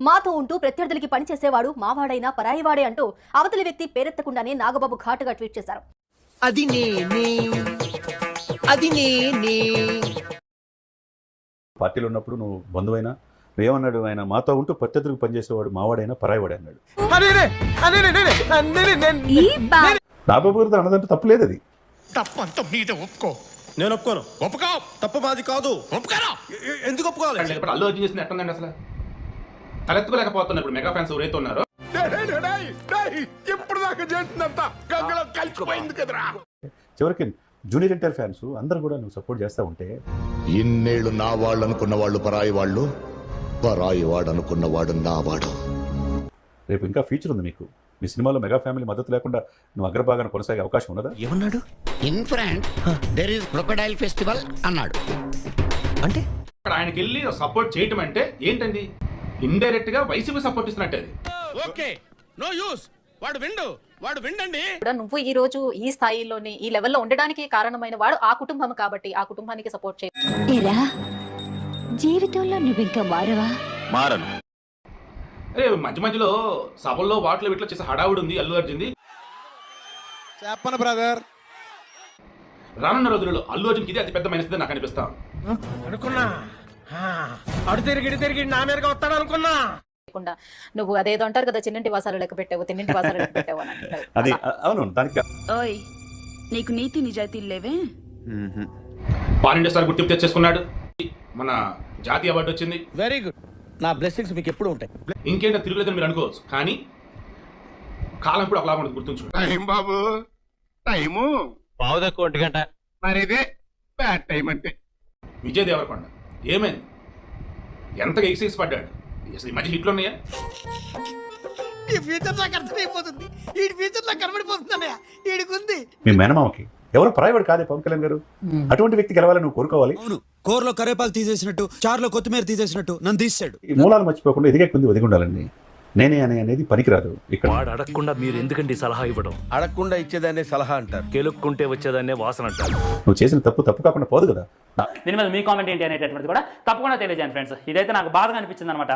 మాతో ఉంటూ ప్రత్యర్థులకి పనిచేసేవాడు మావాడైనా పరాయివాడే అంటూ అవతలి వ్యక్తి పేరెత్తకుండానే నాగబాబు ఘాటుగా ట్వీట్ చేశారు. అది నేనే పార్టీలో ఉన్నప్పుడు నువ్వు బంధువైనా ఏమన్నాడు, ఆయన మాతో ఉంటూ ప్రత్యర్థులకు పనిచేసేవాడు మావాడైనా పరాయివాడే అన్నాడు. నాగబాబు గారితో అన్నదంటే తప్పులేదు, అది తప్పంత మీద ఒప్పుకో. నేను ఒప్పుకోను. ఒప్పుకో. తప్పు మాది కాదు. ఒప్పుకోరా. ఎందుకు ఒప్పుకోవాలి? ఇప్పుడు అల్లు అర్జున్ చేసింది ఎట్టుందండి అసలు? తలెత్తుకోలేకపోతున్నారు ఇప్పుడు మెగా ఫ్యాన్స్ ఎవరైతే ఉన్నారో. ఇప్పుడు దాకా చేసినంత గంగలో కలిసిపోయింది కదరా. చివరికి జూనియర్ ఎన్టీఆర్ ఫ్యాన్స్ అందరూ కూడా నువ్వు సపోర్ట్ చేస్తూ ఉంటే, ఇన్నేళ్లు నా వాళ్ళు అనుకున్న వాళ్ళు పరాయి వాళ్ళు, పరాయి వాడు అనుకున్న వాడు నా వాడు. రేపు ఇంకా ఫ్యూచర్ ఉంది మీకు. మీ సినిమాలో మెగా ఫ్యామిలీ మద్దతు లేకుండా నువ్వు అగ్రభాగాన్ని కొనసాగే అవకాశం ఉన్నదా? ఏమన్నాడు? In front there is crocodile festival అన్నాడు. అంటే అక్కడ ఆయనకి వెళ్ళి సపోర్ట్ చేయటం అంటే ఏంటండి? ఇండైరెక్ట్ గా వైసీపీ సపోర్ట్ ఇస్తున్నట్టు అది. Okay, no use. వాడు విండండి. కూడా నువ్వు ఈ రోజు ఈ స్థాయిలోని ఈ లెవెల్లో ఉండడానికి కారణమైన వాడు ఆ కుటుంబం కాబట్టి ఆ కుటుంబానికి సపోర్ట్ చేయ. జీవితంలో నువ్వు ఇంకా మారవా? మారను. అరే మధ్య మధ్యలో సభల్లో వాటిలో వీటిలో చేసే హడావుడి ఉంది అల్లు అర్జున్ది. చెప్పను బ్రదర్. రానున్న రోజుల్లో అల్లు అర్జున్కి ఇది అతి పెద్ద మైనస్ నాకు అనిపిస్తా. అనుకున్నా అడు తిరిగి నా మీదగా వస్తాడు అనుకున్నా. లేకుండా నువ్వు అదేదో అంటారు కదా, చిన్నింటి వాసాలు లెక్క పెట్టావు, తిన్నింటి వాసాలు లెక్క పెట్టావు అని అంటారు. అది అవును. దానికి ఓయ్, నీకు నీతి నిజాయితీలు లేవే? పాన్ ఇండియా స్టార్ గుర్తింపు తెచ్చేసుకున్నాడు. మన జాతీయ అవార్డు వచ్చింది. Very good. నా బ్లెస్సింగ్స్ మీకు ఎప్పుడు ఉంటాయి. ఇంకేంటో తిరుగులేదని మీరు అనుకోవచ్చు, కానీ కాలం ఇప్పుడు ఒకలా ఉంటుంది, గుర్తుంచు. టైం బాబు, టైము పావుదక్కు 1 గంట. మరి ఇదే బ్యాడ్ టైం అంటే. విజయ్ దేవరకొండ ఏమైంది? ఎంతగా ఎక్సైజ్ పడ్డాడు? అసలు ఈ మధ్య హిట్లు ఉన్నాయా? ఈ ఫ్యూచర్ నాకు అర్థమైపోతుంది. ఈ ఫ్యూచర్ నాకు కనబడిపోతుందన్నయ్య. ఈడికుంది. మీ మేనమామకి ఎవరో పరాయివాడు కాదే పవన్ కళ్యాణ్ గారు. అటువంటి వ్యక్తి గెలవాలని నువ్వు కోరుకోవాలి. అవును, కూరలో కరేపాలు తీసేసినట్టు, చారులో కొత్తిమీర తీసేసినట్టు నన్ను తీసాడు. ఈ మూలాలు మర్చిపోకుండా ఎదిగే కొంది ఒదిగి ఉండాలండి. నేనే అనేది పనికిరాదు. ఇక్కడ వాడు అడగకుండా మీరు ఎందుకండి సలహా ఇవ్వడం? అడగకుండా ఇచ్చేదాన్ని సలహా అంటారు, కెలుక్కుంటే వచ్చేదాన్నే వాసన అంటారు. నువ్వు చేసిన తప్పు కాకుండా పోదు కదా. దీని మీద మీ కామెంట్ ఏంటి అనేటటువంటిది కూడా తప్పకుండా తెలియజేయండి ఫ్రెండ్స్. ఇదైతే నాకు బాధగా అనిపించింది అనమాట.